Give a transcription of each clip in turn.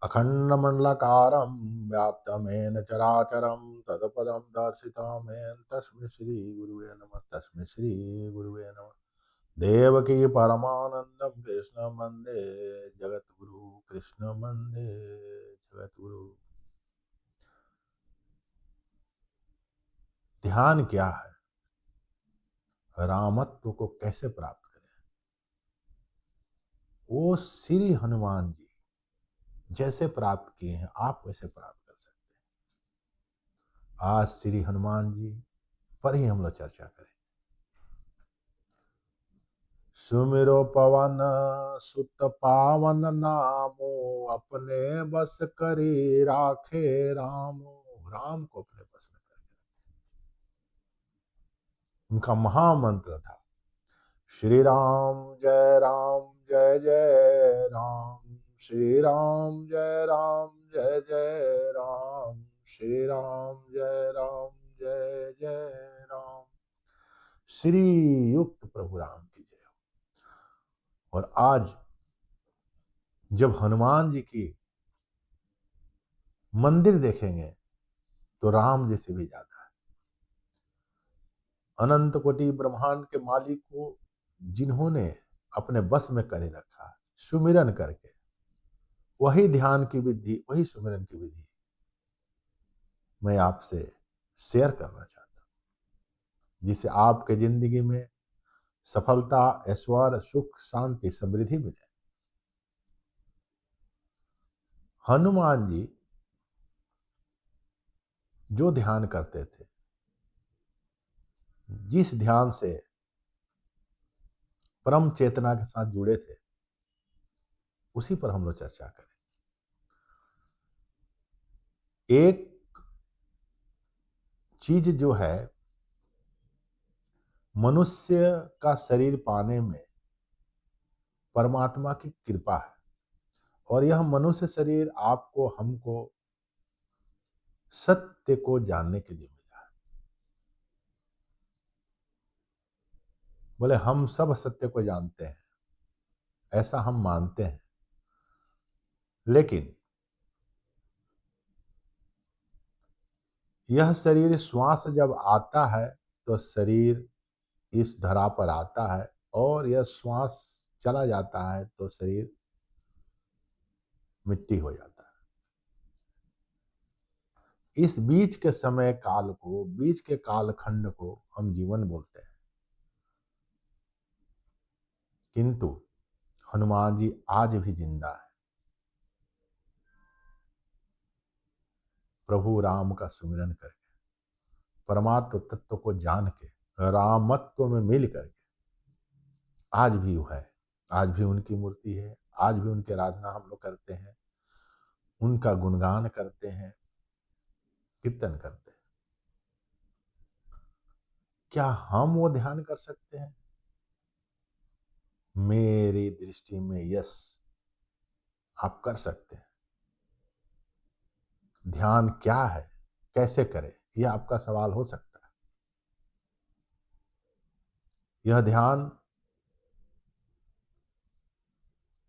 अखण्डमण्डलाकारं व्याप्तमेन चराचरं तत्पदं दर्शितमेन तस्मै श्रीगुरुवे नमः। तस्मै श्रीगुरुवे नमः। देवकी परमानन्दं कृष्ण वन्दे जगद्गुरु। कृष्ण वन्दे जगद्गुरु। ध्यान क्या है, रामत्व को कैसे प्राप्त करें, वो श्री हनुमान जी जैसे प्राप्त किए हैं आप वैसे प्राप्त कर सकते हैं। आज श्री हनुमान जी पर ही हम लोग चर्चा करें। सुमिरो पवन सुत पावन नामो, अपने बस करी राखे रामो। राम को अपने बस में करके, उनका महामंत्र था राम जय जय राम, श्री राम जय जय राम, श्री राम जय जय राम। श्री युक्त प्रभु राम की जय हो। और आज जब हनुमान जी की मंदिर देखेंगे तो राम जी से भी ज्यादा है। अनंत कोटि ब्रह्मांड के मालिक को जिन्होंने अपने बस में करे रखा, सुमिरन करके, वही ध्यान की विधि, वही सुमिरन की विधि मैं आपसे शेयर करना चाहता हूं, जिससे आपके जिंदगी में सफलता, ऐश्वर्य, सुख, शांति, समृद्धि मिले। हनुमान जी जो ध्यान करते थे, जिस ध्यान से परम चेतना के साथ जुड़े थे, उसी पर हम लोग चर्चा करें। एक चीज जो है, मनुष्य का शरीर पाने में परमात्मा की कृपा है, और यह मनुष्य शरीर आपको, हमको सत्य को जानने के लिए मिला है। बोले हम सब सत्य को जानते हैं, ऐसा हम मानते हैं, लेकिन यह शरीर श्वास जब आता है तो शरीर इस धरा पर आता है, और यह श्वास चला जाता है तो शरीर मिट्टी हो जाता है। इस बीच के समय काल को, बीच के कालखंड को हम जीवन बोलते हैं। किंतु हनुमान जी आज भी जिंदा है। प्रभु राम का सुमिरन करके, परमात्म तत्व को जान के, रामत्व में मिल करके आज भी वो है। आज भी उनकी मूर्ति है, आज भी उनकी आराधना हम लोग करते हैं, उनका गुणगान करते हैं, कीर्तन करते हैं। क्या हम वो ध्यान कर सकते हैं? मेरी दृष्टि में यस, आप कर सकते हैं। ध्यान क्या है, कैसे करें, यह आपका सवाल हो सकता है। यह ध्यान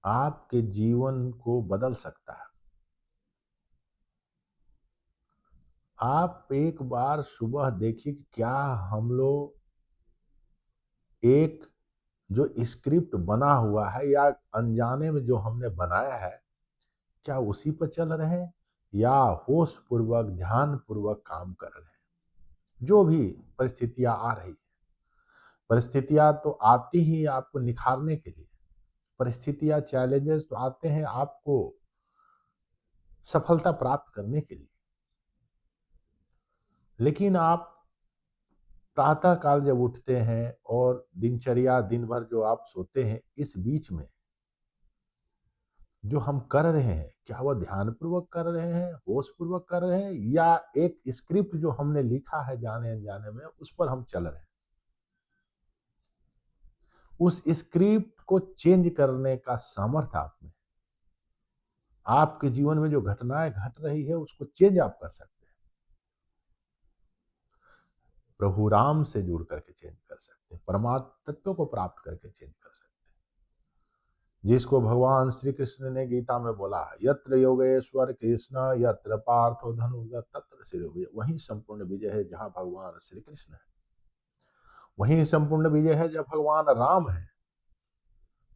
आपके जीवन को बदल सकता है। आप एक बार सुबह देखिए कि क्या हम लोग एक जो स्क्रिप्ट बना हुआ है, या अनजाने में जो हमने बनाया है, क्या उसी पर चल रहे हैं, या होश पूर्वक, ध्यान पूर्वक काम कर रहे हैं। जो भी परिस्थितियां आ रही है, परिस्थितियां तो आती ही आपको निखारने के लिए, परिस्थितियां, चैलेंजेस तो आते हैं आपको सफलता प्राप्त करने के लिए। लेकिन आप प्रातः काल जब उठते हैं और दिनचर्या दिन भर जो आप सोते हैं, इस बीच में जो हम कर रहे हैं, क्या वह ध्यान पूर्वक कर रहे हैं, होश पूर्वक कर रहे हैं, या एक स्क्रिप्ट जो हमने लिखा है जाने अनजाने में, उस पर हम चल रहे हैं। उस स्क्रिप्ट को चेंज करने का सामर्थ्य आप में, आपके जीवन में जो घटनाएं घट रही है उसको चेंज आप कर सकते हैं। प्रभु राम से जुड़ करके चेंज कर सकते हैं, परमात्म तत्व को प्राप्त करके चेंज कर सकते हैं। जिसको भगवान श्री कृष्ण ने गीता में बोला है, यत्र योगेश्वर कृष्ण यत्र पार्थो धनु तत्र श्री विजय। वही संपूर्ण विजय है जहां भगवान श्री कृष्ण है, वही संपूर्ण विजय है जब भगवान राम है।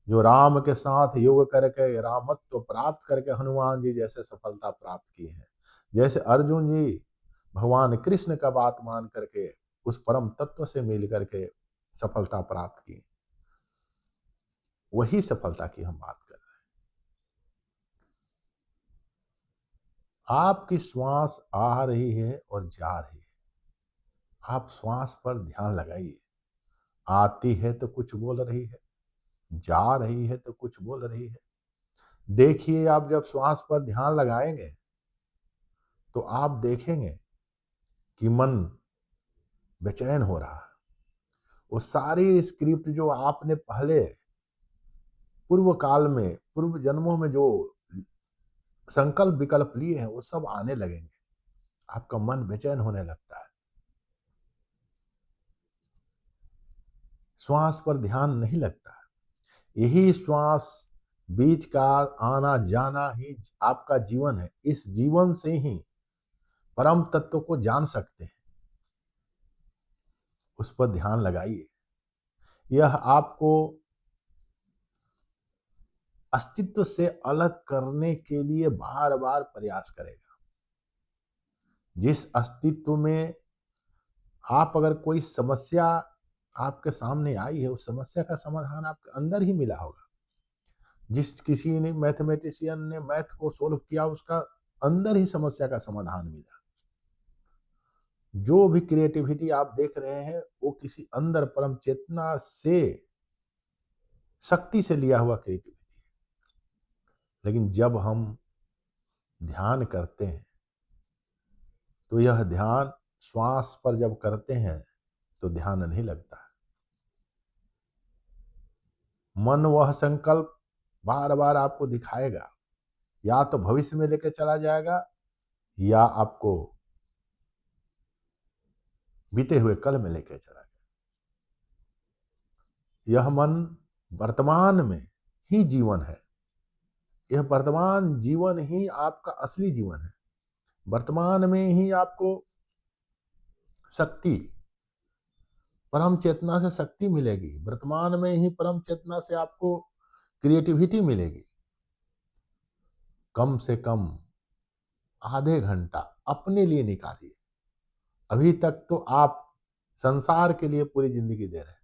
जो राम के साथ योग करके रामत्व प्राप्त करके हनुमान जी जैसे सफलता प्राप्त की है, जैसे अर्जुन जी भगवान कृष्ण का बात मान करके उस परम तत्व से मिल करके सफलता प्राप्त की, वही सफलता की हम बात कर रहे हैं। आपकी श्वास आ रही है और जा रही है, आप श्वास पर ध्यान लगाइए। आती है तो कुछ बोल रही है, जा रही है तो कुछ बोल रही है। देखिए, आप जब श्वास पर ध्यान लगाएंगे तो आप देखेंगे कि मन बेचैन हो रहा है। वो सारी स्क्रिप्ट जो आपने पहले पूर्व काल में, पूर्व जन्मों में जो संकल्प विकल्प लिए हैं, वो सब आने लगेंगे। आपका मन बेचैन होने लगता है। श्वास पर ध्यान नहीं लगता। यही श्वास बीच का आना जाना ही आपका जीवन है। इस जीवन से ही परम तत्व को जान सकते हैं। उस पर ध्यान लगाइए। यह आपको अस्तित्व से अलग करने के लिए बार बार प्रयास करेगा। जिस अस्तित्व में आप अगर कोई समस्या आपके सामने आई है, उस समस्या का समाधान आपके अंदर ही मिला होगा। जिस किसी ने मैथमेटिशियन ने मैथ को सोल्व किया, उसका अंदर ही समस्या का समाधान मिला। जो भी क्रिएटिविटी आप देख रहे हैं, वो किसी अंदर परम चेतना से, शक्ति से लिया हुआ क्रिएटिविटी है। लेकिन जब हम ध्यान करते हैं तो यह ध्यान श्वास पर जब करते हैं तो ध्यान नहीं लगता। मन वह संकल्प बार बार आपको दिखाएगा, या तो भविष्य में लेकर चला जाएगा या आपको बीते हुए कल में लेकर चला जाएगा। यह मन वर्तमान में ही जीवन है। यह वर्तमान जीवन ही आपका असली जीवन है। वर्तमान में ही आपको शक्ति, परम चेतना से शक्ति मिलेगी। वर्तमान में ही परम चेतना से आपको क्रिएटिविटी मिलेगी। कम से कम आधे घंटा अपने लिए निकालिए। अभी तक तो आप संसार के लिए पूरी जिंदगी दे रहे हैं,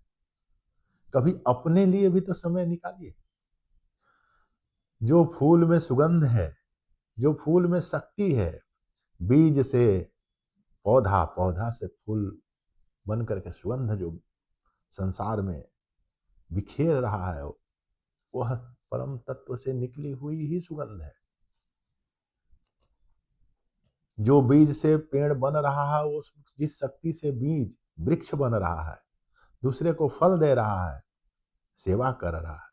कभी अपने लिए भी तो समय निकालिए। जो फूल में सुगंध है, जो फूल में शक्ति है, बीज से पौधा, पौधा से फूल बन करके सुगंध जो संसार में बिखेर रहा है, वह परम तत्व से निकली हुई ही सुगंध है। जो बीज से पेड़ बन रहा है, वो जिस शक्ति से बीज वृक्ष बन रहा है, दूसरे को फल दे रहा है, सेवा कर रहा है,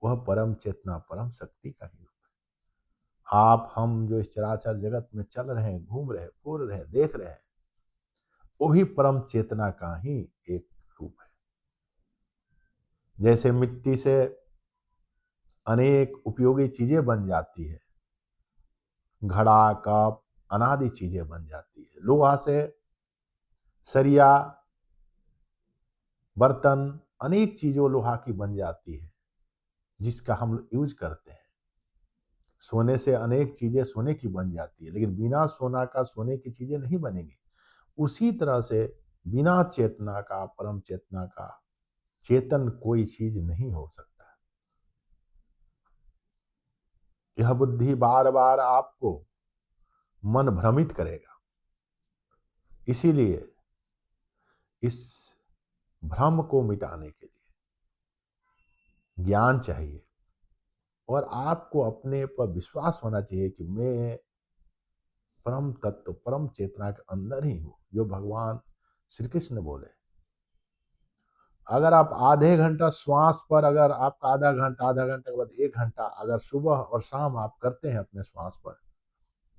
वह परम चेतना, परम शक्ति का ही रूप है। आप हम जो इस चराचर जगत में चल रहे हैं, घूम रहे हैं, फूल रहे हैं, देख रहे हैं, वो भी परम चेतना का ही एक रूप है। जैसे मिट्टी से अनेक उपयोगी चीजें बन जाती है, घड़ा, कप, अनादि चीजें बन जाती है। लोहा से सरिया, बर्तन, अनेक चीजों लोहा की बन जाती है, जिसका हम यूज करते हैं। सोने से अनेक चीजें सोने की बन जाती है, लेकिन बिना सोना का सोने की चीजें नहीं बनेंगी। उसी तरह से बिना चेतना का, परम चेतना का चेतन कोई चीज नहीं हो सकता। यह बुद्धि बार बार आपको मन भ्रमित करेगा। इसीलिए इस भ्रम को मिटाने के लिए ज्ञान चाहिए, और आपको अपने पर विश्वास होना चाहिए कि मैं परम तत्व, परम चेतना के अंदर ही हूं, जो भगवान श्री कृष्ण बोले। अगर आप आधे घंटा श्वास पर, अगर आपका आधा घंटे के बाद 1 घंटा अगर सुबह और शाम आप करते हैं अपने श्वास पर,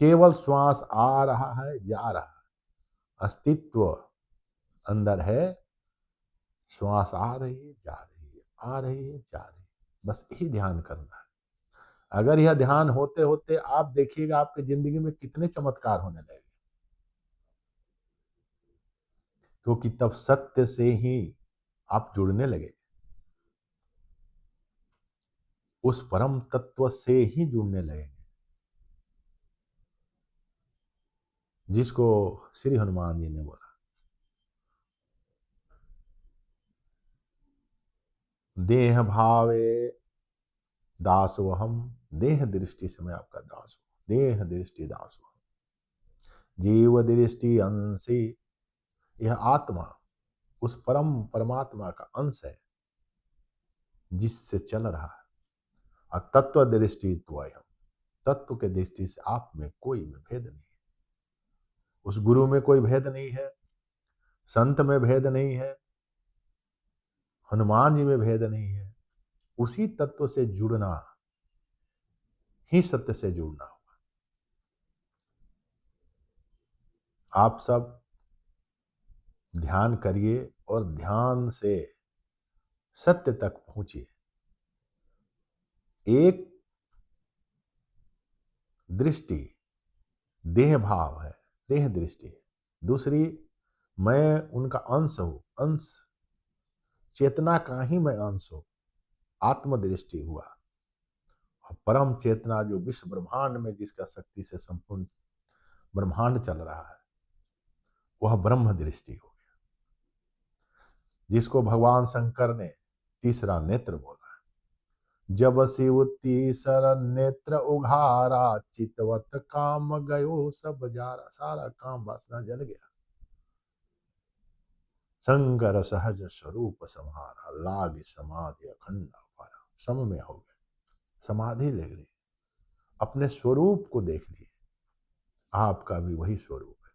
केवल श्वास आ रहा है, जा रहा है, अस्तित्व अंदर है। श्वास आ रही है, जा रही है, आ रही है, जा रही है। बस यही ध्यान करना है। अगर यह ध्यान होते होते आप देखिएगा आपकी जिंदगी में कितने चमत्कार होने लगेंगे, क्योंकि तब सत्य से ही आप जुड़ने लगे, उस परम तत्व से ही जुड़ने लगेंगे जिसको श्री हनुमान जी ने बोला, देह भावे दासो हम, देह दृष्टि से मैं आपका दास हूं, देह दृष्टि दास हूं, जीव दृष्टि अंशी, यह आत्मा उस परमात्मा का अंश है जिससे चल रहा है। और तत्व दृष्टि द्वयम, तत्व के दृष्टि से आप में कोई भेद नहीं है, उस गुरु में कोई भेद नहीं है, संत में भेद नहीं है, हनुमान जी में भेद नहीं है। उसी तत्व से जुड़ना ही सत्य से जुड़ना होगा। आप सब ध्यान करिए और ध्यान से सत्य तक पहुंचिए। एक दृष्टि देह भाव है, देह दृष्टि है, दूसरी मैं उनका अंश हूं, अंश चेतना का ही मैं अंश हूं, आत्मदृष्टि हुआ। और परम चेतना जो विश्व ब्रह्मांड में जिसका शक्ति से संपूर्ण ब्रह्मांड चल रहा है, वह ब्रह्म दृष्टि हो गया, जिसको भगवान शंकर ने तीसरा नेत्र बोला। जब शिव तीसरा नेत्र उघारा, चितवत काम गयो सब जारा, सारा काम वासना जल गया। शंकर सहज स्वरूप संहारा, लाग समाधि अखंड अपारा, सम में हो गए, समाधि ले ली, अपने स्वरूप को देख लिए। आपका भी वही स्वरूप है,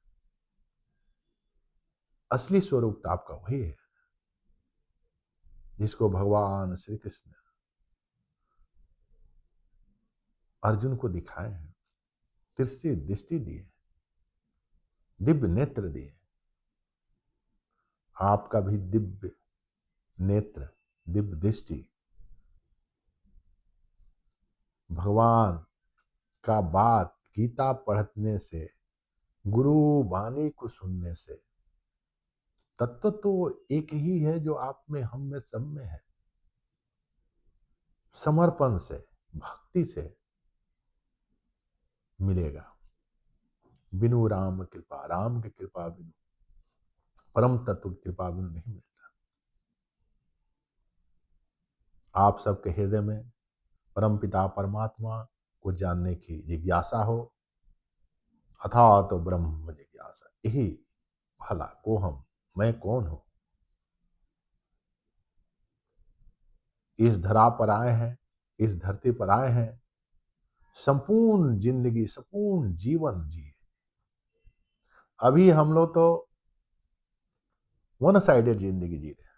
असली स्वरूप तो आपका वही है जिसको भगवान श्री कृष्ण अर्जुन को दिखाए हैं, तिरछी दृष्टि दी है, दिव्य नेत्र दिए। आपका भी दिव्य नेत्र, दिव्य दृष्टि भगवान का बात गीता पढ़ने से, गुरु वाणी को सुनने से, तत्व तो एक ही है जो आप में, हम में, सब में है। समर्पण से, भक्ति से मिलेगा। बिनु राम कृपा, राम की कृपा बिनु, परम तत्व की कृपा बिनु नहीं मिलता। आप सबके हृदय में परम पिता परमात्मा को जानने की जिज्ञासा हो, अथा तो ब्रह्म जिज्ञासा, यही भला को हम, मैं कौन हूं। इस धरा पर आए हैं, इस धरती पर आए हैं, संपूर्ण जिंदगी, संपूर्ण जीवन जिए। अभी हम लोग तो वन साइडेड जिंदगी जी रहे हैं।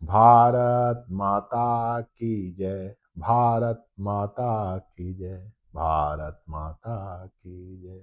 भारत माता की जय, भारत माता की जय, भारत माता की जय।